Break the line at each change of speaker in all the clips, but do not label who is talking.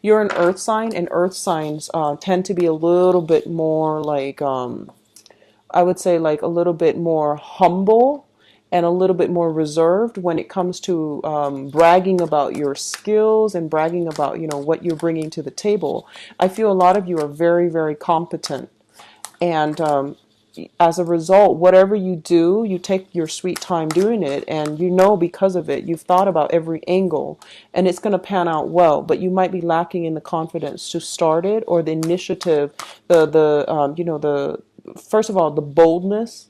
You're an earth sign, and earth signs tend to be a little bit more like, I would say, like a little bit more humble and a little bit more reserved when it comes to bragging about your skills and bragging about, what you're bringing to the table. I feel a lot of you are very, very competent. And as a result, whatever you do, you take your sweet time doing it. And because of it, you've thought about every angle and it's going to pan out well. But you might be lacking in the confidence to start it, or the initiative, the first of all, the boldness.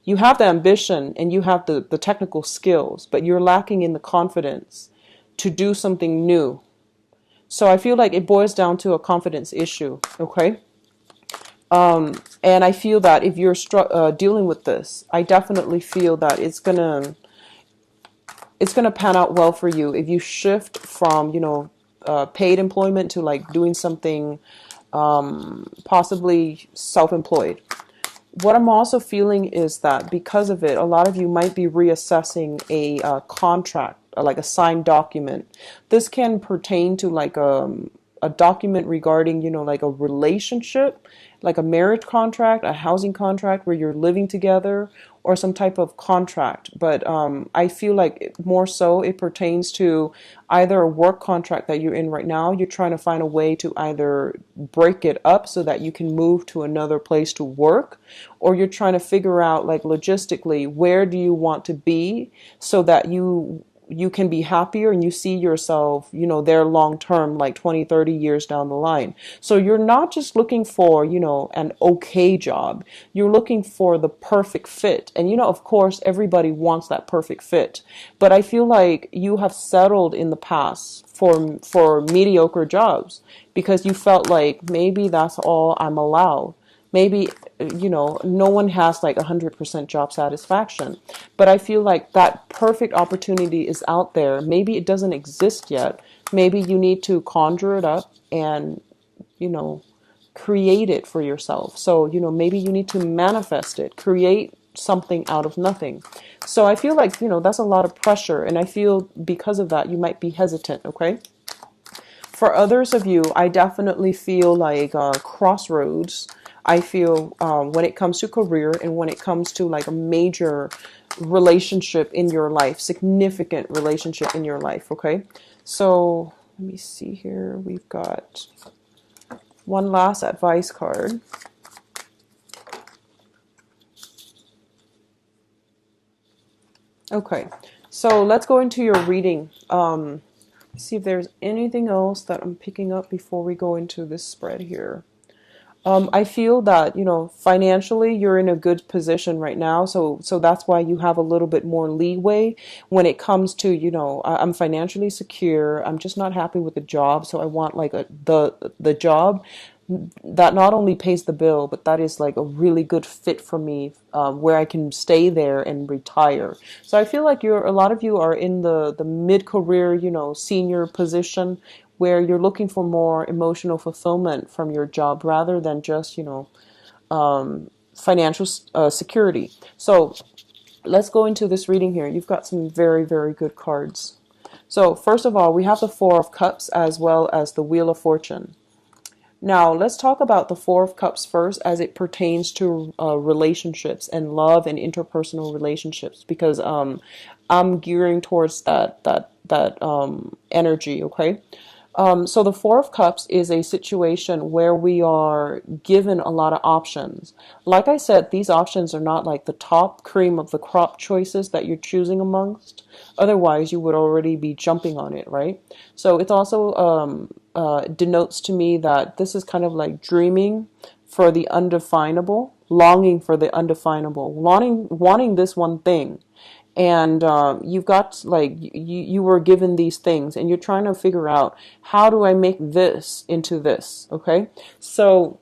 You have the ambition and you have the technical skills, but you're lacking in the confidence to do something new. So I feel like it boils down to a confidence issue, okay? And I feel that if you're dealing with this, I definitely feel that it's gonna pan out well for you if you shift from paid employment to like doing something possibly self-employed. What I'm also feeling is that because of it, a lot of you might be reassessing a contract, like a signed document. This can pertain to like a document regarding, like a relationship, like a marriage contract, a housing contract where you're living together, or some type of contract. But I feel like more so it pertains to either a work contract that you're in right now. You're trying to find a way to either break it up so that you can move to another place to work, or you're trying to figure out, like, logistically, where do you want to be so that you can be happier and you see yourself, there long term, like 20, 30 years down the line. So you're not just looking for, an okay job. You're looking for the perfect fit. And, of course, everybody wants that perfect fit. But I feel like you have settled in the past for mediocre jobs because you felt like maybe that's all I'm allowed. Maybe, no one has like 100% job satisfaction. But I feel like that perfect opportunity is out there. Maybe it doesn't exist yet. Maybe you need to conjure it up and, you know, create it for yourself. So, maybe you need to manifest it, create something out of nothing. So I feel like, that's a lot of pressure. And I feel because of that, you might be hesitant, okay? For others of you, I definitely feel like crossroads. I feel when it comes to career and when it comes to like a major relationship in your life, significant relationship in your life, okay? So let me see here. We've got one last advice card. Okay, so let's go into your reading. See if there's anything else that I'm picking up before we go into this spread here. I feel that, financially you're in a good position right now. So that's why you have a little bit more leeway when it comes to, I'm financially secure. I'm just not happy with the job. So I want like the job that not only pays the bill, but that is like a really good fit for me, where I can stay there and retire. So I feel like a lot of you are in the mid-career, senior position where you're looking for more emotional fulfillment from your job rather than just, financial security. So let's go into this reading here. You've got some very, very good cards. So first of all, we have the Four of Cups as well as the Wheel of Fortune. Now, let's talk about the Four of Cups first as it pertains to relationships and love and interpersonal relationships, because I'm gearing towards that energy, okay? So the Four of Cups is a situation where we are given a lot of options. Like I said, these options are not like the top cream of the crop choices that you're choosing amongst. Otherwise, you would already be jumping on it, right? So it also denotes to me that this is kind of like dreaming for the undefinable, longing for the undefinable, wanting this one thing. And you've got like you were given these things and you're trying to figure out, how do I make this into this? Okay, so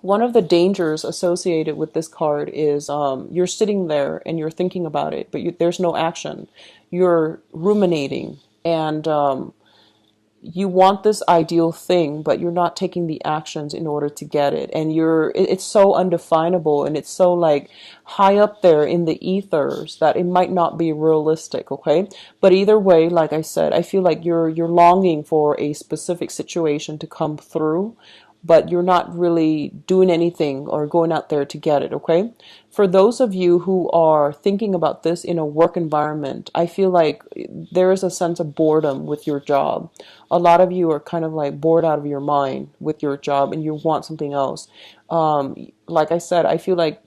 one of the dangers associated with this card is you're sitting there and you're thinking about it, but there's no action. You're ruminating, and you want this ideal thing, but you're not taking the actions in order to get it. And it's so undefinable, and it's so like high up there in the ethers that it might not be realistic, okay? But either way, like I said, I feel like you're longing for a specific situation to come through, but you're not really doing anything or going out there to get it, okay? For those of you who are thinking about this in a work environment, I feel like there is a sense of boredom with your job. A lot of you are kind of like bored out of your mind with your job and you want something else. Like I said, I feel like,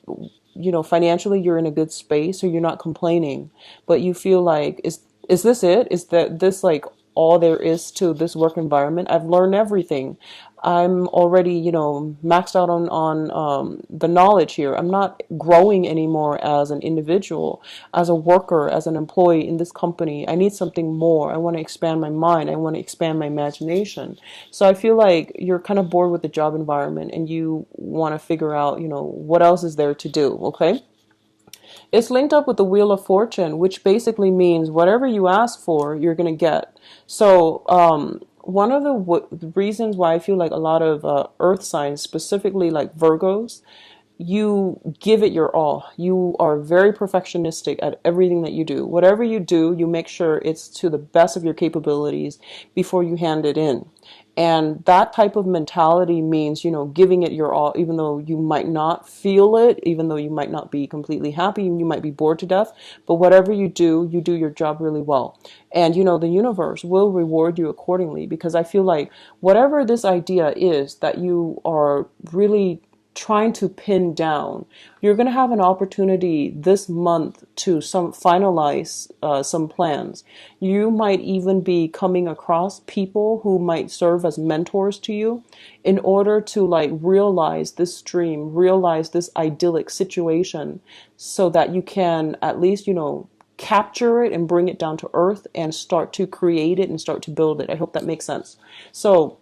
financially you're in a good space, so you're not complaining, but you feel like, is this it? Is that this like all there is to this work environment? I've learned everything. I'm already, maxed out on the knowledge here. I'm not growing anymore as an individual, as a worker, as an employee in this company. I need something more. I want to expand my mind. I want to expand my imagination. So I feel like you're kind of bored with the job environment and you want to figure out, what else is there to do, okay? It's linked up with the Wheel of Fortune, which basically means whatever you ask for, you're going to get. So, one of the reasons why I feel like a lot of earth signs, specifically like Virgos, you give it your all. You are very perfectionistic at everything that you do. Whatever you do, you make sure it's to the best of your capabilities before you hand it in. And that type of mentality means, giving it your all, even though you might not feel it, even though you might not be completely happy, you might be bored to death. But whatever you do your job really well. And, the universe will reward you accordingly, because I feel like whatever this idea is that you are really trying to pin down, you're going to have an opportunity this month to some finalize some plans. You might even be coming across people who might serve as mentors to you in order to like realize this dream, realize this idyllic situation, so that you can at least, capture it and bring it down to earth and start to create it and start to build it. I hope that makes sense. So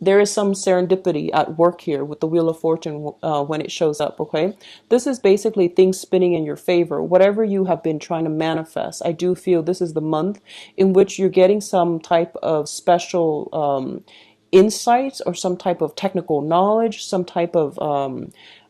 there is some serendipity at work here with the Wheel of Fortune when it shows up, okay? This is basically things spinning in your favor. Whatever you have been trying to manifest, I do feel this is the month in which you're getting some type of special insights or some type of technical knowledge, some type of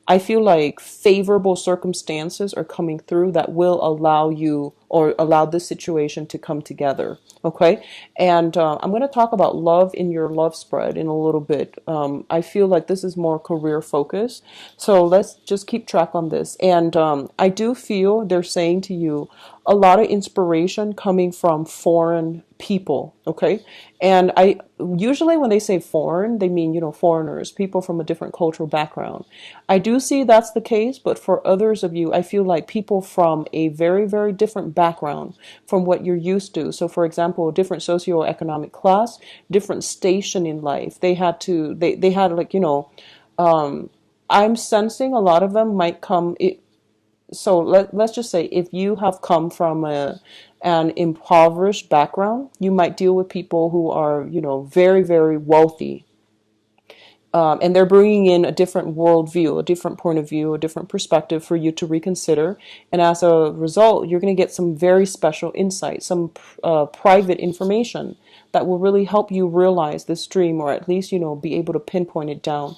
I feel like favorable circumstances are coming through that will allow you or allow this situation to come together. Okay. And I'm going to talk about love in your love spread in a little bit. I feel like this is more career focused. So let's just keep track on this. And I do feel they're saying to you a lot of inspiration coming from foreign people. Okay. And I usually when they say foreign, they mean, foreigners, people from a different cultural background. I do see that's the case, but for others of you, I feel like people from a very, very different background from what you're used to. So for example, a different socioeconomic class, different station in life. They had like, I'm sensing a lot of them might come. So let's just say if you have come from an impoverished background, you might deal with people who are, very, very wealthy. And they're bringing in a different worldview, a different point of view, a different perspective for you to reconsider. And as a result, you're going to get some very special insight, some private information that will really help you realize this dream, or at least, be able to pinpoint it down,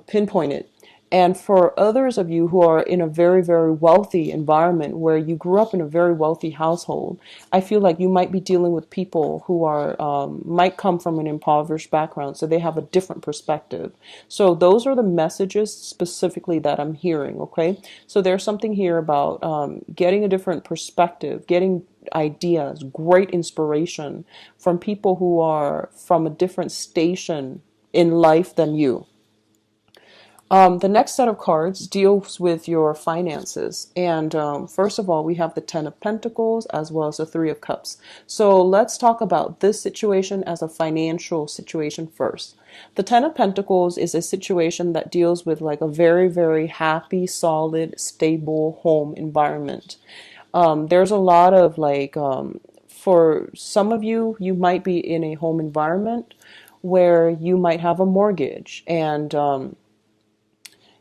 pinpoint it. And for others of you who are in a very, very wealthy environment where you grew up in a very wealthy household, I feel like you might be dealing with people who are might come from an impoverished background, so they have a different perspective. So those are the messages specifically that I'm hearing, okay? So there's something here about getting a different perspective, getting ideas, great inspiration from people who are from a different station in life than you. The next set of cards deals with your finances. And first of all, we have the Ten of Pentacles as well as the Three of Cups. So let's talk about this situation as a financial situation first. The Ten of Pentacles is a situation that deals with like a very, very happy, solid, stable home environment. There's a lot of like, for some of you, you might be in a home environment where you might have a mortgage and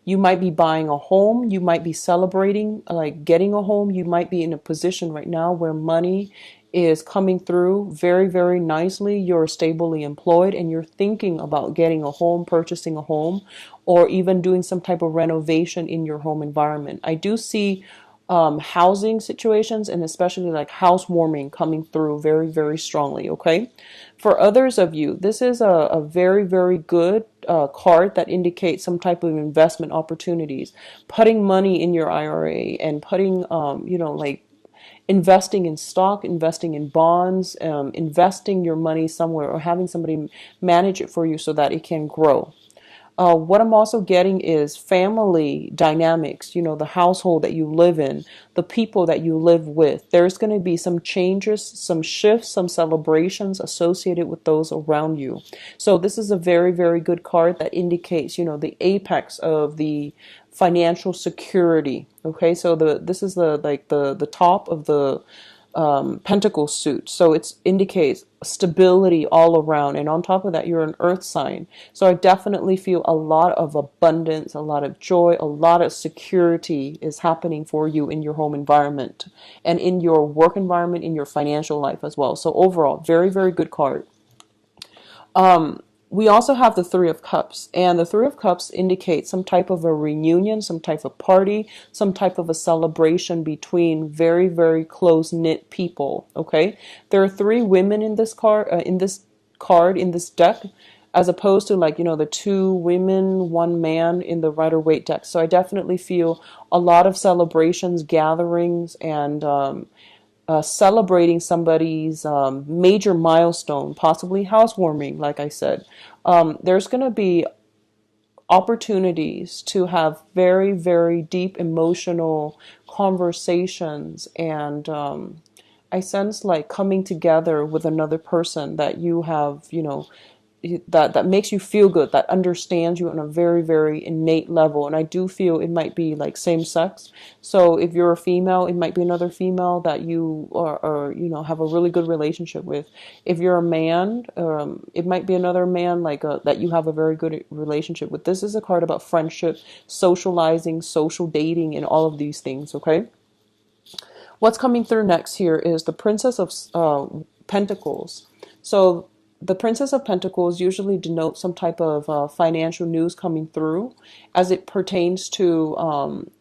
you might be buying a home. You might be celebrating, like getting a home. You might be in a position right now where money is coming through very, very nicely. You're stably employed and you're thinking about getting a home, purchasing a home, or even doing some type of renovation in your home environment. I do see housing situations and especially like housewarming coming through very, very strongly. Okay. For others of you, this is a very, very good card that indicates some type of investment opportunities, putting money in your IRA and putting, like investing in stock, investing in bonds, investing your money somewhere or having somebody manage it for you so that it can grow. What I'm also getting is family dynamics, the household that you live in, the people that you live with. There's going to be some changes, some shifts, some celebrations associated with those around you. So this is a very, very good card that indicates, the apex of the financial security. Okay, so this is the top of the pentacle suit. So it indicates stability all around. And on top of that, you're an earth sign. So I definitely feel a lot of abundance, a lot of joy, a lot of security is happening for you in your home environment and in your work environment, in your financial life as well. So overall, very, very good card. We also have the Three of Cups, and the Three of Cups indicates some type of a reunion, some type of party, some type of a celebration between very, very close-knit people. Okay, there are three women in this card, in this deck, as opposed to the two women, one man in the Rider-Waite deck. So I definitely feel a lot of celebrations, gatherings, and celebrating somebody's major milestone, possibly housewarming, like I said. There's going to be opportunities to have very, very deep emotional conversations and I sense like coming together with another person that you have, that makes you feel good, that understands you on a very, very innate level. And I do feel it might be like same sex. So if you're a female, it might be another female that you are have a really good relationship with. If you're a man, it might be another man that you have a very good relationship with. This is a card about friendship, socializing, social dating, and all of these things. Okay. What's coming through next here is the Princess of Pentacles. So the Princess of Pentacles usually denotes some type of financial news coming through as it pertains to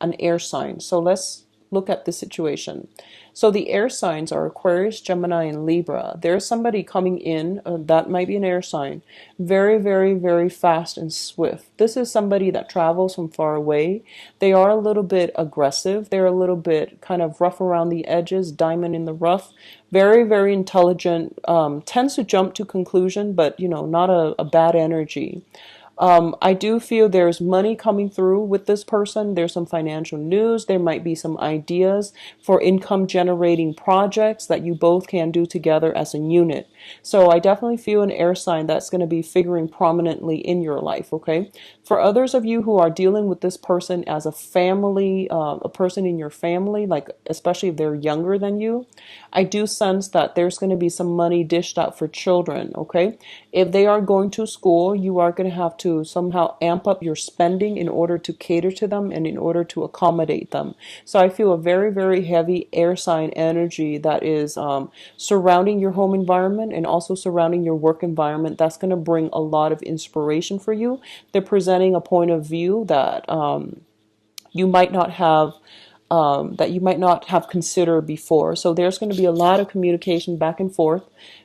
an air sign. So let's look at this situation. So the air signs are Aquarius, Gemini, and Libra. There's somebody coming in, that might be an air sign, very, very, very fast and swift. This is somebody that travels from far away. They are a little bit aggressive. They're a little bit kind of rough around the edges, diamond in the rough. Very, very intelligent, tends to jump to conclusion, but, not a bad energy. I do feel there's money coming through with this person. There's some financial news. There might be some ideas for income generating projects that you both can do together as a unit. So I definitely feel an air sign that's going to be figuring prominently in your life. Okay. For others of you who are dealing with this person as a family, a person in your family, like especially if they're younger than you, I do sense that there's going to be some money dished out for children. Okay. If they are going to school, you are going to have to somehow amp up your spending in order to cater to them and in order to accommodate them. So I feel a very, very heavy air sign energy that is surrounding your home environment and also surrounding your work environment. That's going to bring a lot of inspiration for you. They're presenting a point of view that you might not have considered before. So there's going to be a lot of communication back and forth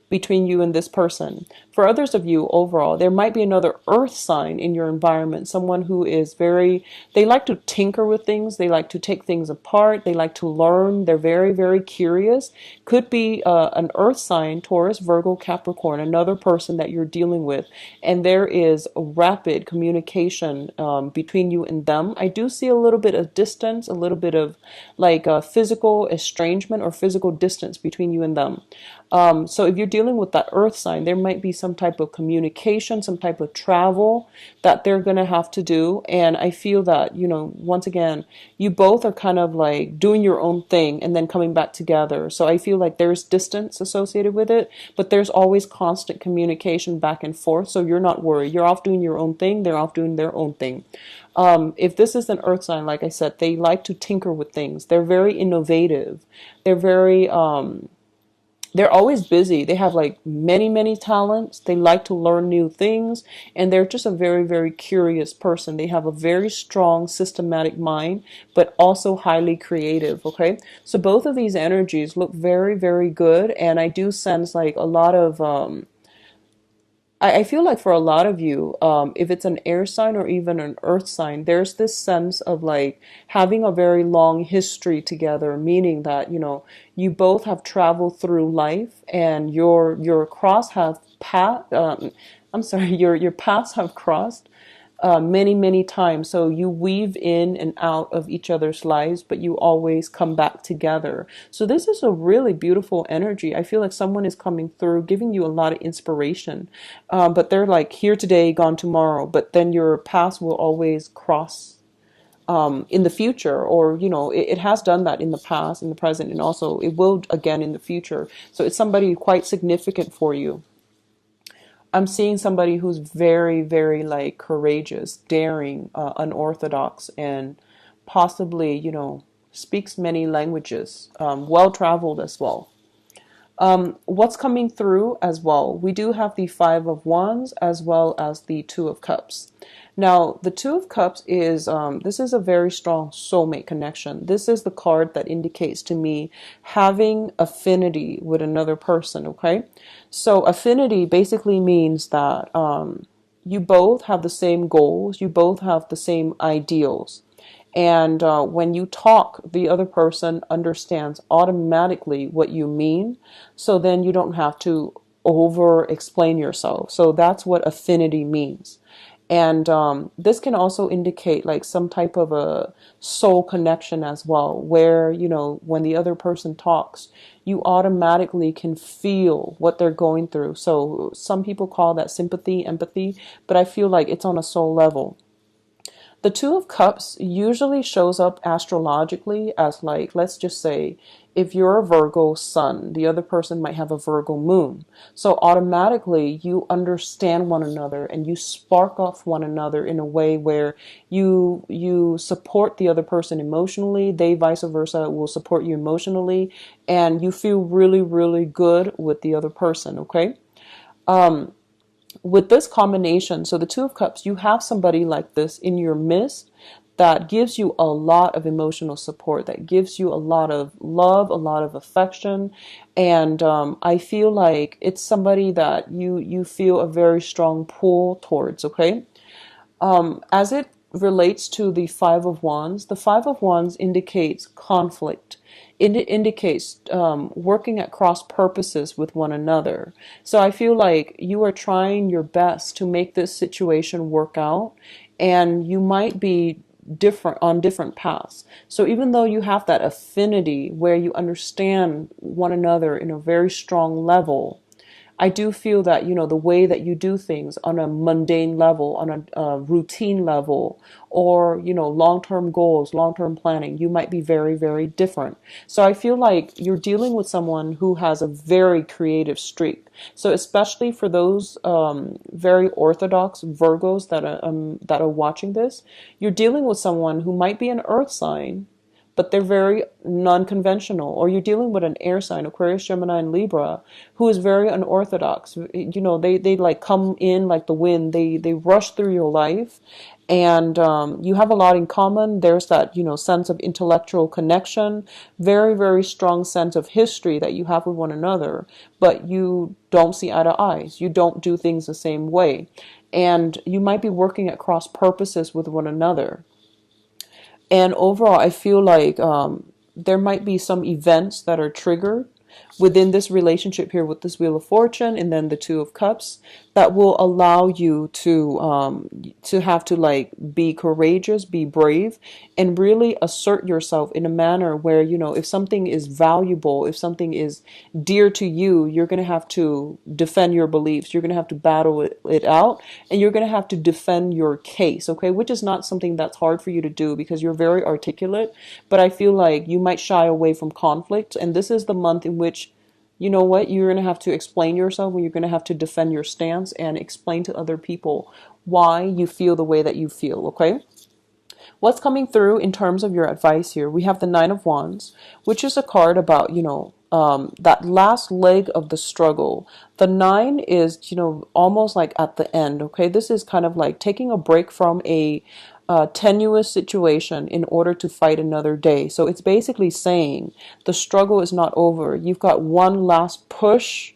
between you and this person. For others of you overall, there might be another earth sign in your environment, someone who is they like to tinker with things, they like to take things apart, they like to learn, they're very, very curious. Could be an earth sign, Taurus, Virgo, Capricorn, another person that you're dealing with, and there is a rapid communication between you and them. I do see a little bit of distance, a little bit of like physical estrangement or physical distance between you and them. So if you're dealing with that earth sign, there might be some type of communication, some type of travel that they're going to have to do. And I feel that, once again, you both are kind of like doing your own thing and then coming back together. So I feel like there's distance associated with it, but there's always constant communication back and forth. So you're not worried. You're off doing your own thing. They're off doing their own thing. If this is an earth sign, like I said, they like to tinker with things. They're very innovative. They're very, they're always busy. They have like many, many talents. They like to learn new things, and they're just a very, very curious person. They have a very strong systematic mind, but also highly creative. Okay. So both of these energies look very, very good. And I do sense like a lot of, I feel like for a lot of you, if it's an air sign or even an earth sign, there's this sense of like having a very long history together, meaning that, you both have traveled through life and your cross have I'm sorry, your paths have crossed many, many times. So you weave in and out of each other's lives, but you always come back together. So this is a really beautiful energy. I feel like someone is coming through, giving you a lot of inspiration. But they're like here today, gone tomorrow. But then your paths will always cross in the future, or it has done that in the past, in the present, and also it will again in the future. So it's somebody quite significant for you. I'm seeing somebody who's very, very like courageous, daring, unorthodox, and possibly, speaks many languages, well traveled as well. What's coming through as well? We do have the Five of Wands as well as the Two of Cups. Now, the Two of Cups is, this is a very strong soulmate connection. This is the card that indicates to me having affinity with another person, okay? So affinity basically means that you both have the same goals, you both have the same ideals. And when you talk, the other person understands automatically what you mean. So then you don't have to over explain yourself. So that's what affinity means. And this can also indicate like some type of a soul connection as well, where, when the other person talks, you automatically can feel what they're going through. So some people call that sympathy, empathy, but I feel like it's on a soul level. The Two of Cups usually shows up astrologically as like, let's just say, if you're a Virgo sun, the other person might have a Virgo moon. So automatically you understand one another and you spark off one another in a way where you support the other person emotionally, they vice versa will support you emotionally, and you feel really, really good with the other person, okay? With this combination, so the Two of Cups, you have somebody like this in your midst that gives you a lot of emotional support, that gives you a lot of love, a lot of affection. And I feel like it's somebody that you feel a very strong pull towards, okay? As it relates to the Five of Wands, the Five of Wands indicates conflict. It indicates working at cross purposes with one another. So I feel like you are trying your best to make this situation work out, and you might be different on different paths. So even though you have that affinity where you understand one another in a very strong level, I do feel that, the way that you do things on a mundane level, on a routine level, or, long-term goals, long-term planning, you might be very, very different. So I feel like you're dealing with someone who has a very creative streak. So especially for those very orthodox Virgos that are watching this, you're dealing with someone who might be an earth sign, but they're very non-conventional. Or you're dealing with an air sign, Aquarius, Gemini, and Libra, who is very unorthodox. They like come in like the wind. They rush through your life, and you have a lot in common. There's that sense of intellectual connection, very, very strong sense of history that you have with one another, but you don't see eye to eyes. You don't do things the same way, and you might be working at cross purposes with one another. And overall, I feel like there might be some events that are triggered within this relationship here with this Wheel of Fortune and then the Two of Cups that will allow you to have to like be courageous, be brave, and really assert yourself in a manner where, if something is valuable, if something is dear to you, you're going to have to defend your beliefs. You're going to have to battle it out, and you're going to have to defend your case, okay? Which is not something that's hard for you to do because you're very articulate, but I feel like you might shy away from conflict, and this is the month in which you're going to have to explain yourself, when you're going to have to defend your stance and explain to other people why you feel the way that you feel, okay? What's coming through in terms of your advice here? We have the Nine of Wands, which is a card about, that last leg of the struggle. The nine is, almost like at the end. Okay, this is kind of like taking a break from a tenuous situation in order to fight another day. So it's basically saying the struggle is not over. You've got one last push,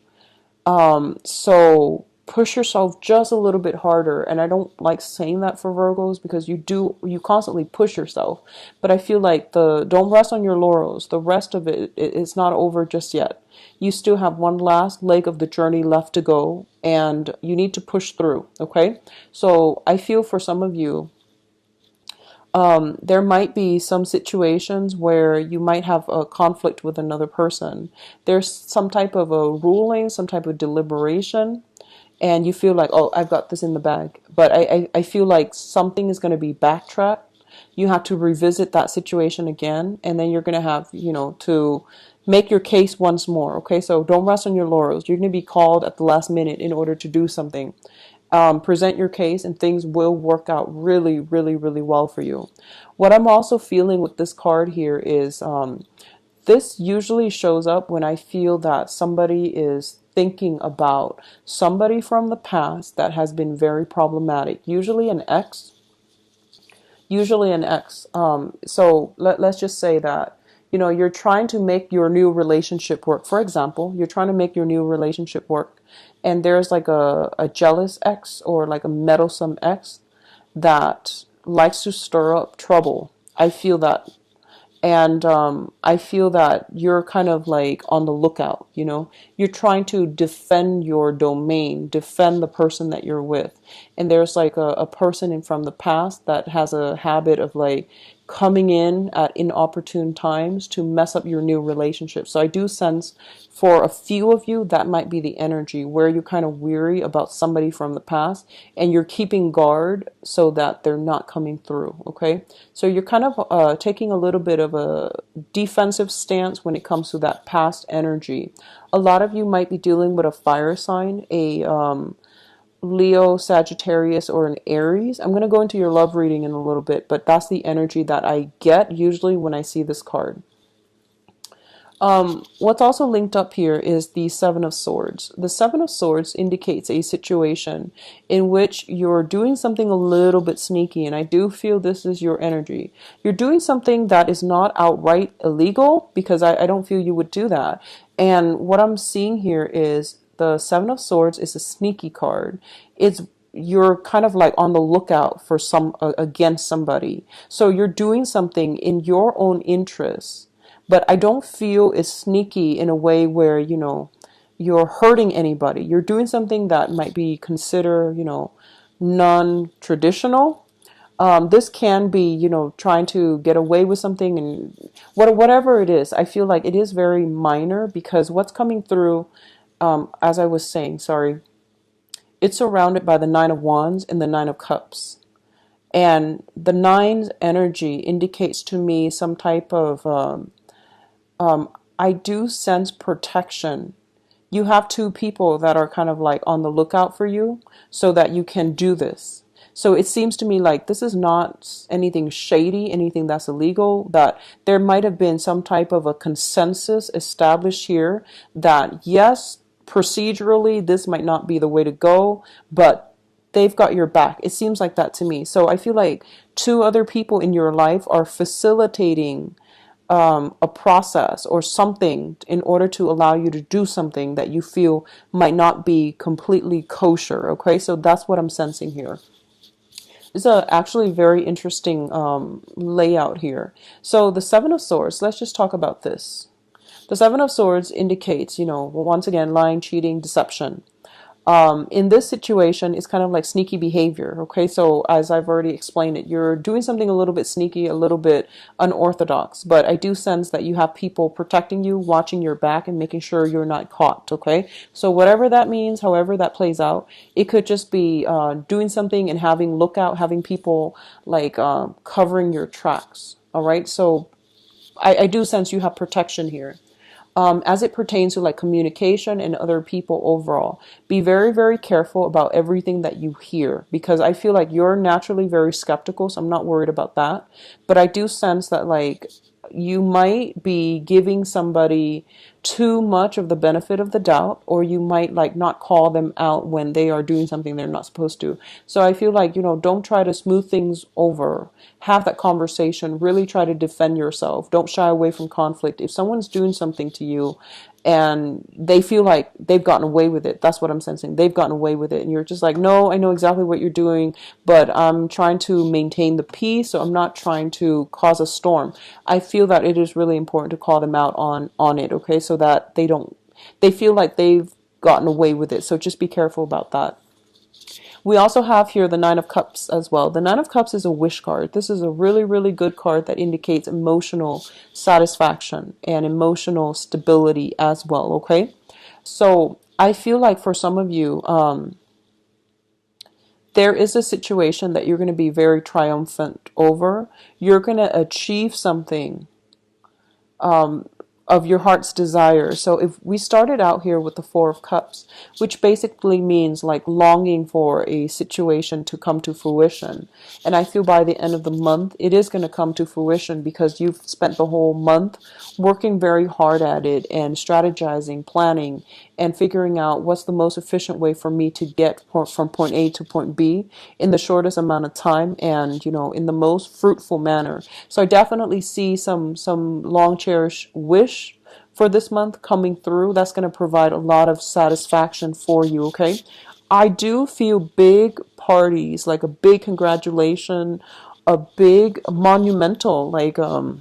so push yourself just a little bit harder. And I don't like saying that for Virgos because you constantly push yourself. But I feel like don't rest on your laurels. The rest of it's not over just yet. You still have one last leg of the journey left to go, and you need to push through. Okay. So I feel for some of you, there might be some situations where you might have a conflict with another person. There's some type of a ruling, some type of deliberation, and you feel like, oh, I've got this in the bag. But I feel like something is going to be backtracked. You have to revisit that situation again, and then you're going to have, to make your case once more. Okay, so don't rest on your laurels. You're going to be called at the last minute in order to do something. Present your case, and things will work out really, really, really well for you. What I'm also feeling with this card here is this usually shows up when I feel that somebody is thinking about somebody from the past that has been very problematic, usually an ex. So let's just say that, you're trying to make your new relationship work. For example, you're trying to make your new relationship work, and there's like a jealous ex or like a meddlesome ex that likes to stir up trouble. I feel that. And I feel that you're kind of like on the lookout, you're trying to defend your domain, defend the person that you're with. And there's like a person from the past that has a habit of like coming in at inopportune times to mess up your new relationship. So I do sense for a few of you that might be the energy where you're kind of weary about somebody from the past and you're keeping guard so that they're not coming through. Okay, so you're kind of taking a little bit of a defensive stance when it comes to that past energy. A lot of you might be dealing with a fire sign, a Leo, Sagittarius, or an Aries. I'm going to go into your love reading in a little bit, but that's the energy that I get usually when I see this card. What's also linked up here is the Seven of Swords. The Seven of Swords indicates a situation in which you're doing something a little bit sneaky, and I do feel this is your energy. You're doing something that is not outright illegal, because I don't feel you would do that. And what I'm seeing here is the Seven of Swords is a sneaky card. You're kind of like on the lookout for against somebody. So you're doing something in your own interest, but I don't feel it's sneaky in a way where, you're hurting anybody. You're doing something that might be considered, non-traditional. This can be, trying to get away with something, and whatever it is, I feel like it is very minor, because what's coming through, as I was saying, sorry, it's surrounded by the Nine of Wands and the Nine of Cups. And the nine's energy indicates to me some type of, I do sense protection. You have two people that are kind of like on the lookout for you so that you can do this. So it seems to me like this is not anything shady, anything that's illegal, that there might have been some type of a consensus established here that, yes, procedurally, this might not be the way to go, but they've got your back. It seems like that to me. So I feel like two other people in your life are facilitating a process or something in order to allow you to do something that you feel might not be completely kosher. Okay, so that's what I'm sensing here. It's actually very interesting layout here. So the Seven of Swords, let's just talk about this. The Seven of Swords indicates, once again, lying, cheating, deception. In this situation, it's kind of like sneaky behavior. Okay, so as I've already explained it, you're doing something a little bit sneaky, a little bit unorthodox, but I do sense that you have people protecting you, watching your back, and making sure you're not caught. Okay, so whatever that means, however that plays out, it could just be doing something and having lookout, having people like covering your tracks. All right, so I do sense you have protection here. As it pertains to like communication and other people overall, be very, very careful about everything that you hear, because I feel like you're naturally very skeptical, so I'm not worried about that. But I do sense that like you might be giving somebody too much of the benefit of the doubt, or you might like not call them out when they are doing something they're not supposed to. So I feel like, don't try to smooth things over. Have that conversation. Really try to defend yourself. Don't shy away from conflict. If someone's doing something to you and they feel like they've gotten away with it, that's what I'm sensing. They've gotten away with it. And you're just like, no, I know exactly what you're doing, but I'm trying to maintain the peace. So I'm not trying to cause a storm. I feel that it is really important to call them out on it, okay? So that they feel like they've gotten away with it. So just be careful about that. We also have here the Nine of Cups as well. The Nine of Cups is a wish card. This is a really, really good card that indicates emotional satisfaction and emotional stability as well, okay? So I feel like for some of you, there is a situation that you're going to be very triumphant over. You're going to achieve something of your heart's desire. So if we started out here with the Four of Cups, which basically means like longing for a situation to come to fruition. And I feel by the end of the month, it is going to come to fruition because you've spent the whole month working very hard at it and strategizing, planning, and figuring out what's the most efficient way for me to get from point A to point B in the shortest amount of time and, in the most fruitful manner. So I definitely see some long cherished wish for this month coming through. That's going to provide a lot of satisfaction for you, okay? I do feel big parties, like a big congratulation, a big monumental, like a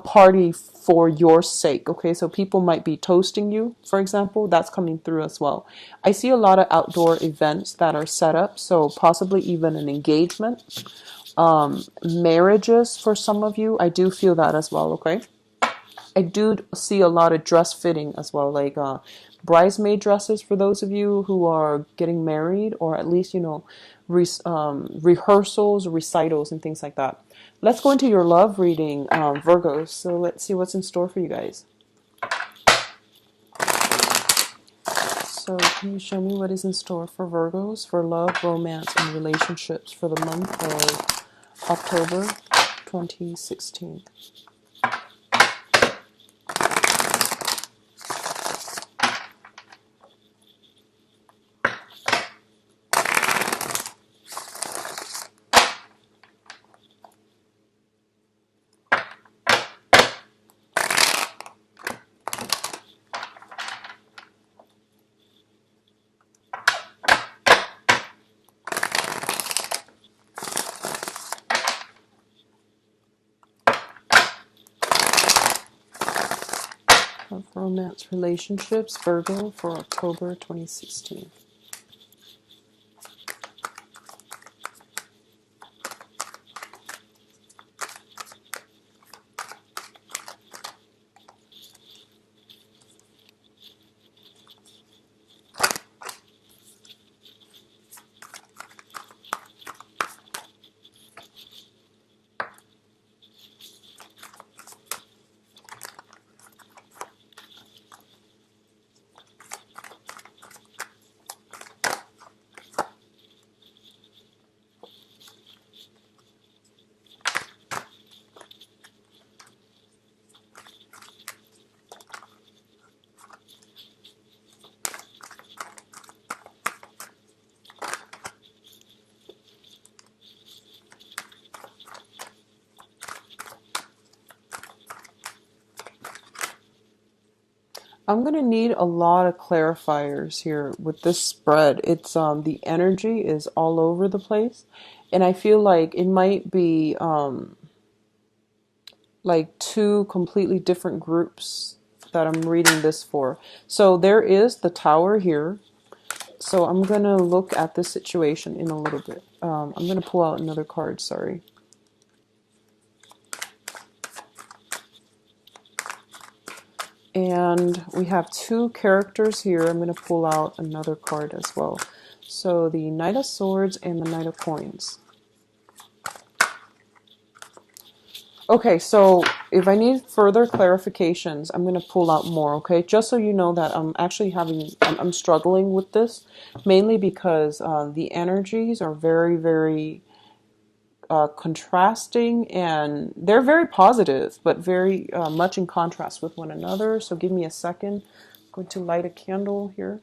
party for your sake, okay? So people might be toasting you, for example. That's coming through as well. I see a lot of outdoor events that are set up, so possibly even an engagement, marriages for some of you. I do feel that as well, okay? I do see a lot of dress fitting as well, like bridesmaid dresses for those of you who are getting married, or at least, rehearsals, recitals, and things like that. Let's go into your love reading, Virgos. So let's see what's in store for you guys. So can you show me what is in store for Virgos for love, romance, and relationships for the month of October 2016? Of romance relationships, Virgo, for October 2016. I'm going to need a lot of clarifiers here with this spread. It's the energy is all over the place, and I feel like it might be like two completely different groups that I'm reading this for. So there is the Tower here. So I'm going to look at this situation in a little bit. I'm going to pull out another card, sorry. And we have two characters here. I'm going to pull out another card as well. So the Knight of Swords and the Knight of Coins. Okay, so if I need further clarifications, I'm going to pull out more, okay? Just so you know that I'm actually I'm struggling with this, mainly because the energies are very, very contrasting, and they're very positive, but very much in contrast with one another. So give me a second. I'm going to light a candle here.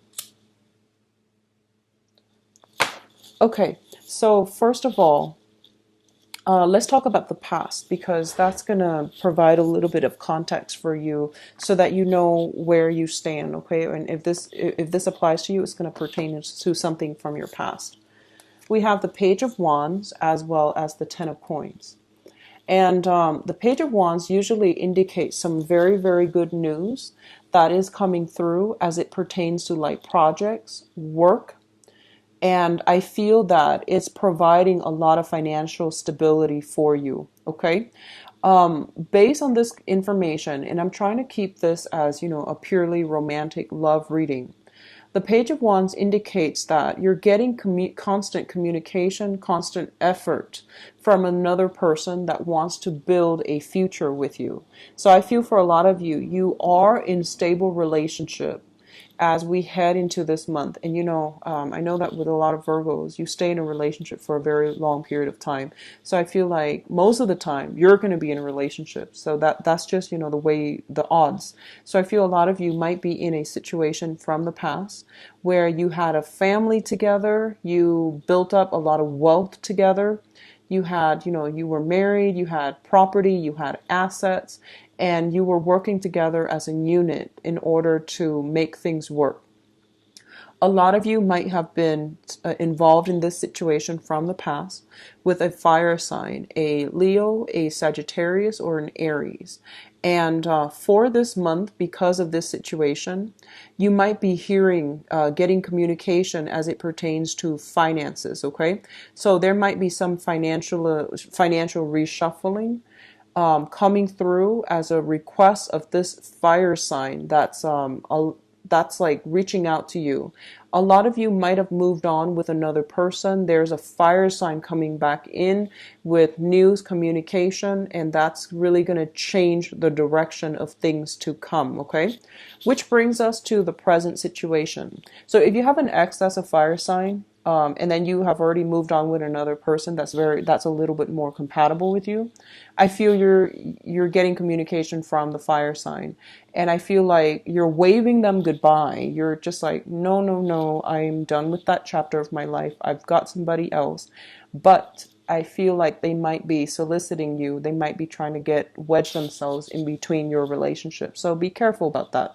Okay, so first of all, let's talk about the past, because that's going to provide a little bit of context for you so that you know where you stand, okay? And if this applies to you, it's going to pertain to something from your past. We have the Page of Wands as well as the Ten of Coins. And the Page of Wands usually indicates some very, very good news that is coming through as it pertains to like projects, work, and I feel that it's providing a lot of financial stability for you, okay? Based on this information, and I'm trying to keep this as, a purely romantic love reading. The Page of Wands indicates that you're getting constant communication, constant effort from another person that wants to build a future with you. So I feel for a lot of you, you are in stable relationship as we head into this month. And I know that with a lot of Virgos, you stay in a relationship for a very long period of time. So I feel like most of the time you're going to be in a relationship. So that's just, the way, the odds. So I feel a lot of you might be in a situation from the past where you had a family together, you built up a lot of wealth together. You had, you were married, you had property, you had assets, and you were working together as a unit in order to make things work. A lot of you might have been involved in this situation from the past with a fire sign, a Leo, a Sagittarius, or an Aries. And for this month, because of this situation, you might be getting communication as it pertains to finances, okay? So there might be some financial reshuffling coming through as a request of this fire sign that's like reaching out to you. A lot of you might have moved on with another person. There's a fire sign coming back in with news, communication, and that's really going to change the direction of things to come, okay? Which brings us to the present situation. So if you have an ex that's a fire sign, and then you have already moved on with another person that's a little bit more compatible with you, I feel you're getting communication from the fire sign, and I feel like you're waving them goodbye. You're just like, no, no, no, I'm done with that chapter of my life. I've got somebody else. But I feel like they might be soliciting you. They might be trying to wedge themselves in between your relationship. So be careful about that.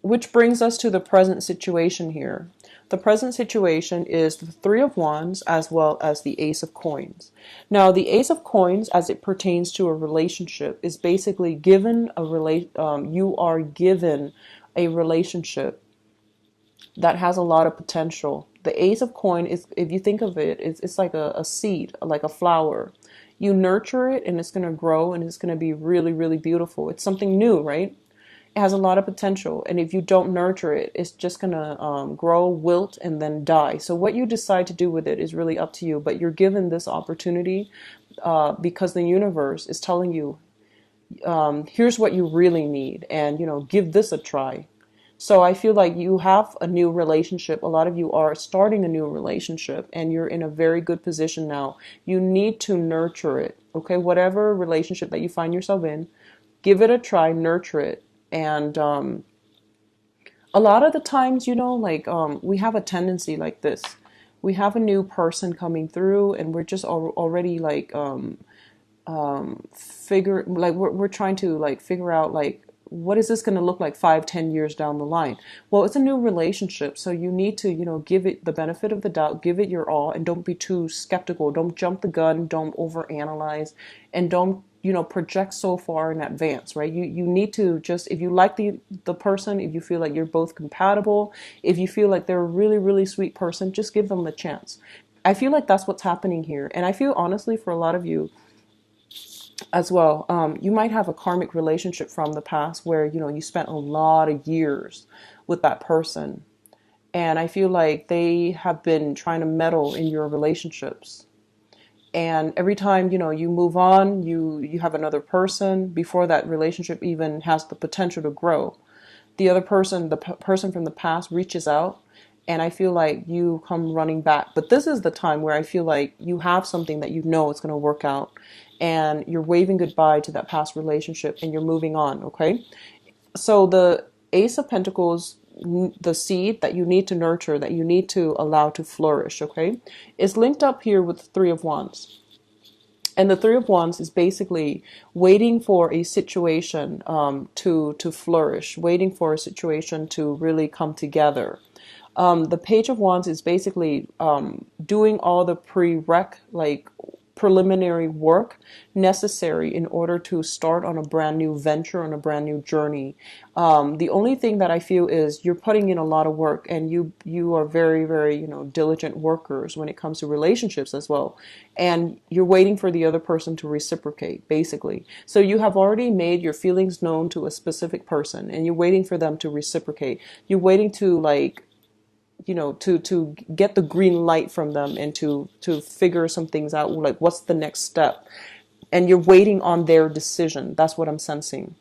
Which brings us to the present situation here. The present situation is the Three of Wands as well as the Ace of Coins. Now, the Ace of Coins, as it pertains to a relationship, is basically you are given a relationship that has a lot of potential. The Ace of Coins is, if you think of it, it's like a seed, like a flower. You nurture it and it's going to grow and it's going to be really, really beautiful. It's something new, right? It has a lot of potential, and if you don't nurture it, it's just gonna grow, wilt, and then die. So what you decide to do with it is really up to you, but you're given this opportunity because the universe is telling you, here's what you really need, and give this a try. So I feel like you have a new relationship. A lot of you are starting a new relationship, and you're in a very good position now. You need to nurture it, okay? Whatever relationship that you find yourself in, give it a try, nurture it. And a lot of the times, we have a tendency like this. We have a new person coming through, and we're just already like we're trying to like figure out like, what is this going to look like 5-10 years down the line? Well, it's a new relationship, so you need to give it the benefit of the doubt, give it your all, and don't be too skeptical. Don't jump the gun, don't overanalyze, and don't project so far in advance, right? You need to just, if you like the person, if you feel like you're both compatible, if you feel like they're a really, really sweet person, just give them the chance. I feel like that's what's happening here. And I feel honestly for a lot of you as well, you might have a karmic relationship from the past where, you spent a lot of years with that person. And I feel like they have been trying to meddle in your relationships. And every time, you move on, you have another person before that relationship even has the potential to grow. The other person, person from the past reaches out and I feel like you come running back. But this is the time where I feel like you have something that you know it's going to work out, and you're waving goodbye to that past relationship and you're moving on, okay? So the Ace of Pentacles, the seed that you need to nurture, that you need to allow to flourish, okay, is linked up here with the Three of Wands. And the Three of Wands is basically waiting for a situation to flourish, waiting for a situation to really come together. The Page of Wands is basically doing all the like preliminary work necessary in order to start on a brand new venture, on a brand new journey. The only thing that I feel is you're putting in a lot of work, and you are very, very, diligent workers when it comes to relationships as well. And you're waiting for the other person to reciprocate, basically. So you have already made your feelings known to a specific person, and you're waiting for them to reciprocate. You're waiting to to get the green light from them, and to figure some things out, like what's the next step, and you're waiting on their decision. That's what I'm sensing.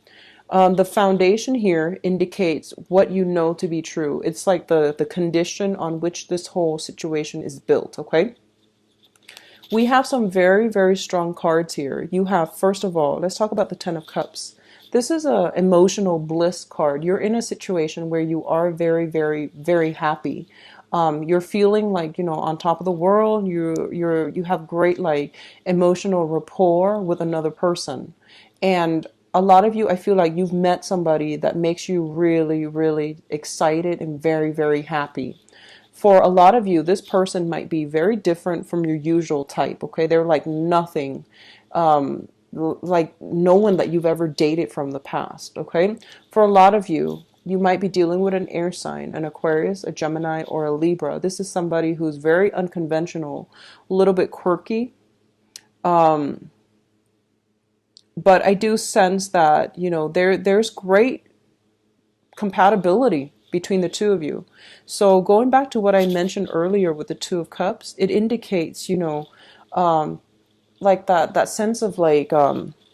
The foundation here indicates what you know to be true. It's like the condition on which this whole situation is built, okay? We have some very, very strong cards here. You have, first of all, let's talk about the Ten of Cups. This is a emotional bliss card. You're in a situation where you are very, very, very happy. You're feeling like, on top of the world. You have great, like, emotional rapport with another person. And a lot of you, I feel like you've met somebody that makes you really, really excited and very, very happy. For a lot of you, this person might be very different from your usual type, okay? They're like nothing, like no one that you've ever dated from the past, okay? For a lot of you, you might be dealing with an air sign, an Aquarius, a Gemini, or a Libra. This is somebody who's very unconventional, a little bit quirky. But I do sense that, there's great compatibility between the two of you. So going back to what I mentioned earlier with the Two of Cups, it indicates, like that sense of like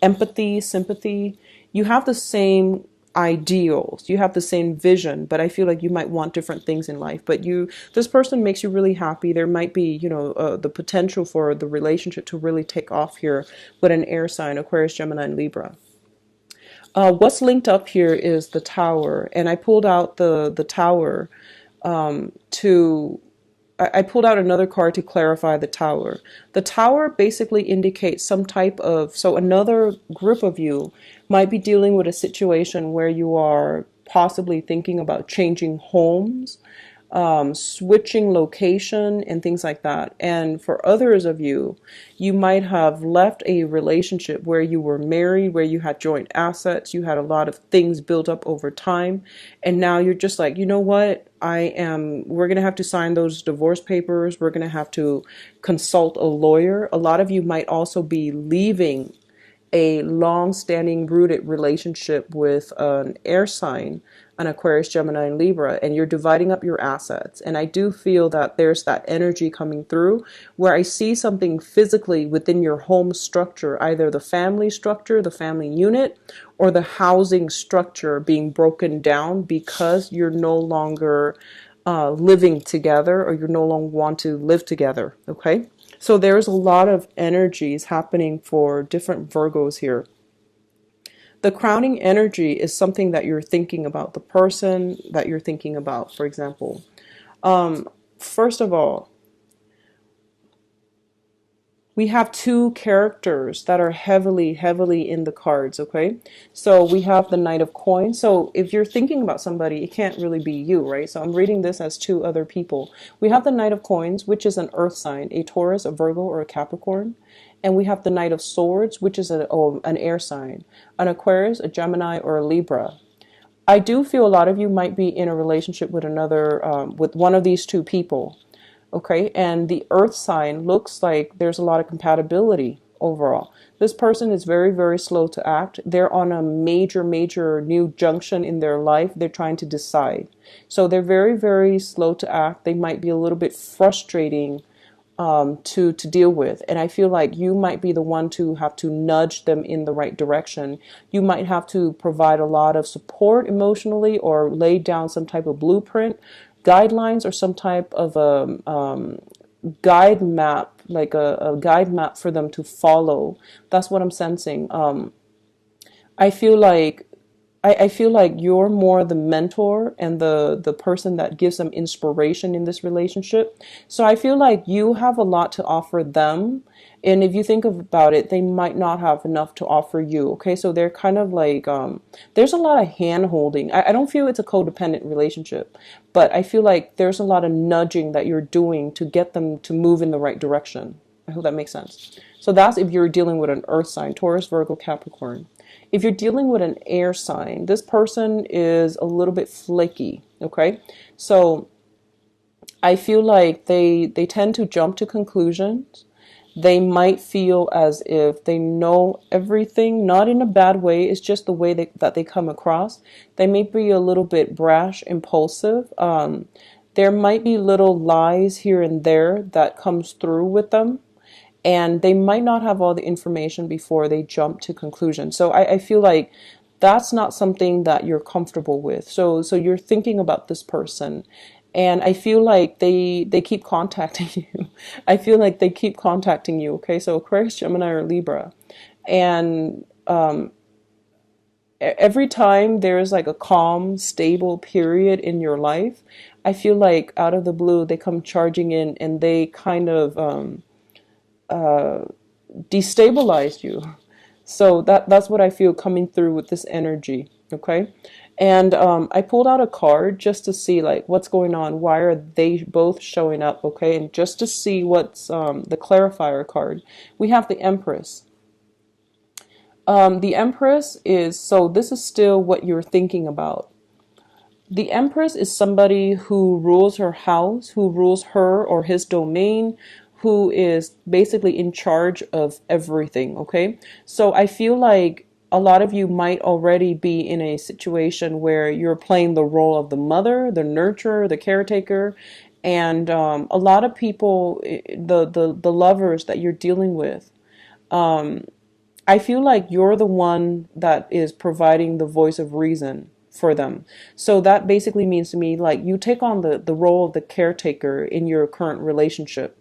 empathy, sympathy. You have the same ideals, you have the same vision, but I feel like you might want different things in life. But this person makes you really happy. There might be, the potential for the relationship to really take off here with an air sign, Aquarius, Gemini, and Libra. What's linked up here is the Tower, and I pulled out the Tower I pulled out another card to clarify the Tower. The Tower basically indicates some type of, so another group of you might be dealing with a situation where you are possibly thinking about changing homes, switching location, and things like that. And for others of you, you might have left a relationship where you were married, where you had joint assets, you had a lot of things built up over time, and now you're just like, you know what, we're going to have to sign those divorce papers, we're going to have to consult a lawyer. A lot of you might also be leaving a long-standing rooted relationship with an air sign, an Aquarius, Gemini, and Libra, and you're dividing up your assets. And I do feel that there's that energy coming through where I see something physically within your home structure, either the family structure, the family unit, or the housing structure being broken down because you're no longer living together, or you no longer want to live together, okay? So there's a lot of energies happening for different Virgos here. The crowning energy is something that you're thinking about, the person that you're thinking about, for example. First of all, we have two characters that are heavily, heavily in the cards, okay? So we have the Knight of Coins. So if you're thinking about somebody, it can't really be you, right? So I'm reading this as two other people. We have the Knight of Coins, which is an earth sign, a Taurus, a Virgo, or a Capricorn. And we have the Knight of Swords, which is an air sign, an Aquarius, a Gemini, or a Libra. I do feel a lot of you might be in a relationship with with one of these two people. Okay, and the earth sign looks like there's a lot of compatibility overall. This person is very, very slow to act. They're on a major, major new junction in their life. They're trying to decide. So they're very, very slow to act. They might be a little bit frustrating to deal with. And I feel like you might be the one to have to nudge them in the right direction. You might have to provide a lot of support emotionally, or lay down some type of blueprint guidelines or some type of a guide map, like a guide map for them to follow. That's what I'm sensing. I feel like I feel like you're more the mentor and the person that gives them inspiration in this relationship. So I feel like you have a lot to offer them. And if you think about it, they might not have enough to offer you. Okay, so they're kind of like there's a lot of hand holding. I don't feel it's a codependent relationship, but I feel like there's a lot of nudging that you're doing to get them to move in the right direction. I hope that makes sense. So that's if you're dealing with an earth sign, Taurus, Virgo, Capricorn. If you're dealing with an air sign, this person is a little bit flaky, okay? So I feel like they tend to jump to conclusions. They might feel as if they know everything, not in a bad way. It's just the way that they come across. They may be a little bit brash, impulsive. There might be little lies here and there that comes through with them, and they might not have all the information before they jump to conclusion. So I feel like that's not something that you're comfortable with. So you're thinking about this person, and I feel like they keep contacting you. I feel like they keep contacting you. Okay, so Aquarius, Gemini, or Libra, and every time there's like a calm, stable period in your life, I feel like out of the blue they come charging in and they kind of destabilize you. So that's what I feel coming through with this energy. Okay. And I pulled out a card just to see like what's going on. Why are they both showing up? Okay. And just to see what's the clarifier card. We have the Empress. The Empress is, so this is still what you're thinking about. The Empress is somebody who rules her house, who rules her or his domain, who is basically in charge of everything, okay? So I feel like a lot of you might already be in a situation where you're playing the role of the mother, the nurturer, the caretaker, and a lot of people, the lovers that you're dealing with, I feel like you're the one that is providing the voice of reason for them. So that basically means to me like you take on the role of the caretaker in your current relationship.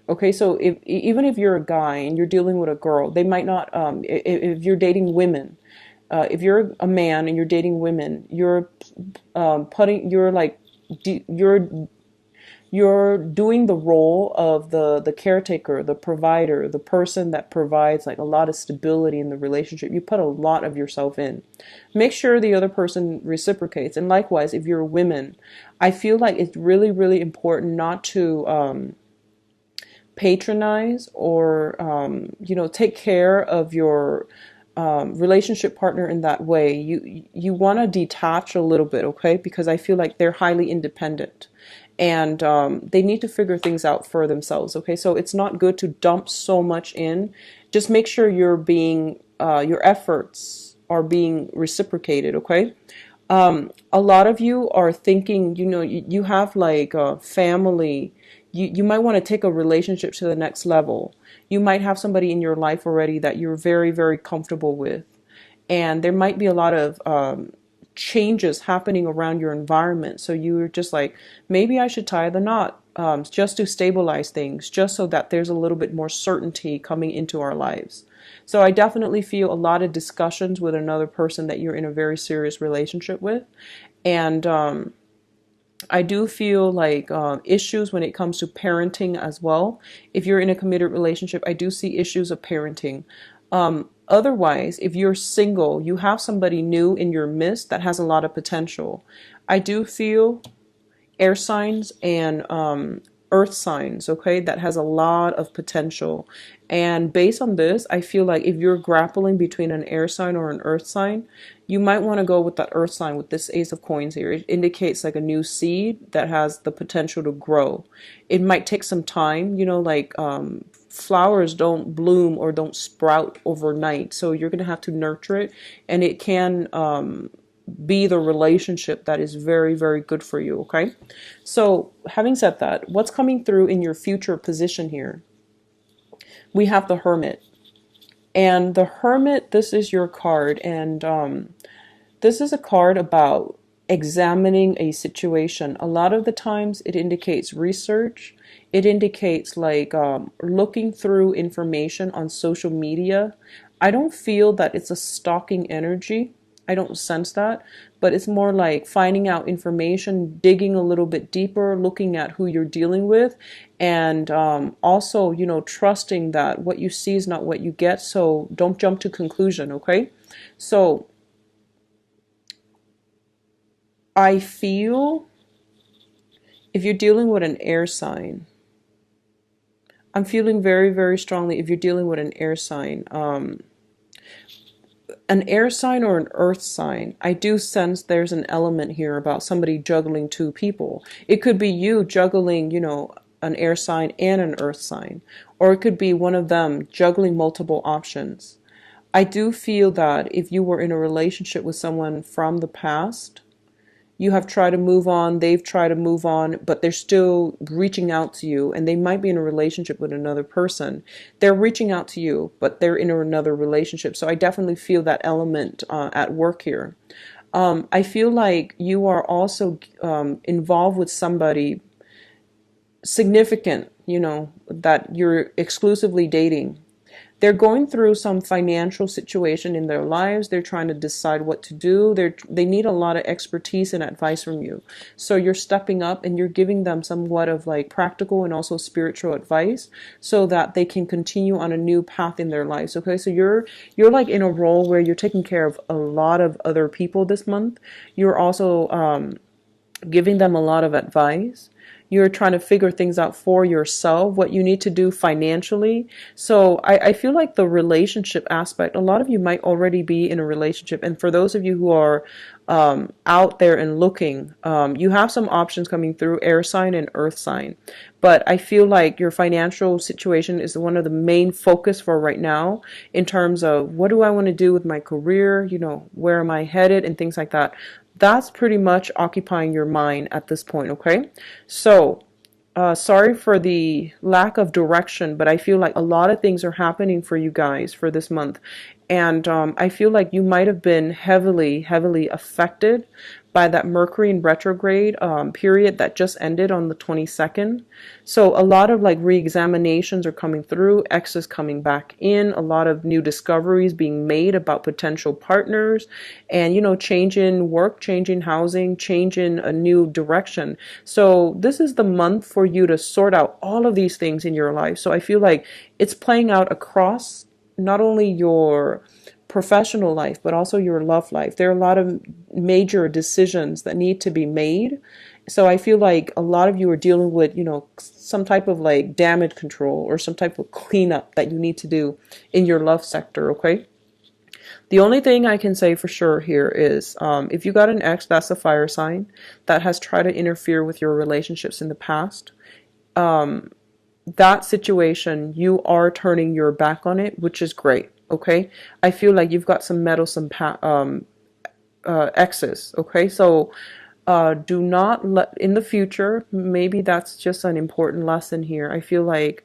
Okay, so if even if you're a guy and you're dealing with a girl, they might not. If you're dating women, if you're a man and you're dating women, you're you're like, you're doing the role of the caretaker, the provider, the person that provides like a lot of stability in the relationship. You put a lot of yourself in. Make sure the other person reciprocates. And likewise, if you're women, I feel like it's really, really important not to patronize or take care of your relationship partner in that way. You want to detach a little bit, okay? Because I feel like they're highly independent and they need to figure things out for themselves, okay? So it's not good to dump so much in. Just make sure you're being your efforts are being reciprocated, okay? A lot of you are thinking, you have like a family. You might want to take a relationship to the next level. You might have somebody in your life already that you're very, very comfortable with. And there might be a lot of changes happening around your environment. So you're just like, maybe I should tie the knot just to stabilize things, just so that there's a little bit more certainty coming into our lives. So I definitely feel a lot of discussions with another person that you're in a very serious relationship with. And I do feel like issues when it comes to parenting as well. If you're in a committed relationship, I do see issues of parenting. Otherwise, if you're single, you have somebody new in your midst that has a lot of potential. I do feel air signs and earth signs, okay, that has a lot of potential. And based on this, I feel like if you're grappling between an air sign or an earth sign, you might want to go with that earth sign with this ace of coins here. It indicates like a new seed that has the potential to grow. It might take some time, like flowers don't bloom or don't sprout overnight. So you're going to have to nurture it, and it can be the relationship that is very, very good for you, okay? So having said that, what's coming through in your future position here? We have the Hermit. And the Hermit, this is your card. And this is a card about examining a situation. A lot of the times it indicates research. It indicates like looking through information on social media. I don't feel that it's a stalking energy. I don't sense that, but it's more like finding out information, digging a little bit deeper, looking at who you're dealing with, and also, trusting that what you see is not what you get. So don't jump to conclusion, okay? So I feel if you're dealing with an air sign, I'm feeling very, very strongly if you're dealing with an air sign or an earth sign, I do sense there's an element here about somebody juggling two people. It could be you juggling, an air sign and an earth sign, or it could be one of them juggling multiple options. I do feel that if you were in a relationship with someone from the past, you have tried to move on, they've tried to move on, but they're still reaching out to you, and they might be in a relationship with another person. They're reaching out to you, but they're in another relationship. So I definitely feel that element at work here. I feel like you are also involved with somebody significant, that you're exclusively dating. They're going through some financial situation in their lives. They're trying to decide what to do. They need a lot of expertise and advice from you. So you're stepping up and you're giving them somewhat of like practical and also spiritual advice so that they can continue on a new path in their lives. Okay, so you're like in a role where you're taking care of a lot of other people this month. You're also giving them a lot of advice. You're trying to figure things out for yourself, what you need to do financially. So I feel like the relationship aspect, a lot of you might already be in a relationship. And for those of you who are out there and looking, you have some options coming through, air sign and earth sign. But I feel like your financial situation is one of the main focus for right now in terms of what do I want to do with my career, where am I headed and things like that. That's pretty much occupying your mind at this point, okay? So, sorry for the lack of direction, but I feel like a lot of things are happening for you guys for this month. And I feel like you might have been heavily, heavily affected by that Mercury in retrograde period that just ended on the 22nd. So a lot of like re-examinations are coming through, exes coming back in, a lot of new discoveries being made about potential partners, and change in work, change in housing, change in a new direction. So this is the month for you to sort out all of these things in your life. So I feel like it's playing out across not only your professional life, but also your love life. There are a lot of major decisions that need to be made. So I feel like a lot of you are dealing with, some type of like damage control or some type of cleanup that you need to do in your love sector, okay? The only thing I can say for sure here is if you got an ex, that's a fire sign that has tried to interfere with your relationships in the past. That situation, you are turning your back on it, which is great. Okay, I feel like you've got some meddlesome exes. Okay, so do not let in the future. Maybe that's just an important lesson here. I feel like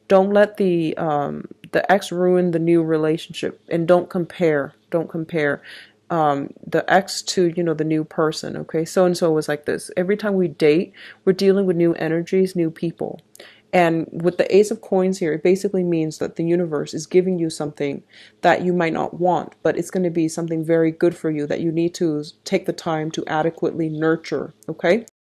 don't let the ex ruin the new relationship, and don't compare. Don't compare the ex to the new person. Okay, so and so was like this. Every time we date, we're dealing with new energies, new people. And with the Ace of Coins here, it basically means that the universe is giving you something that you might not want, but it's going to be something very good for you that you need to take the time to adequately nurture, okay?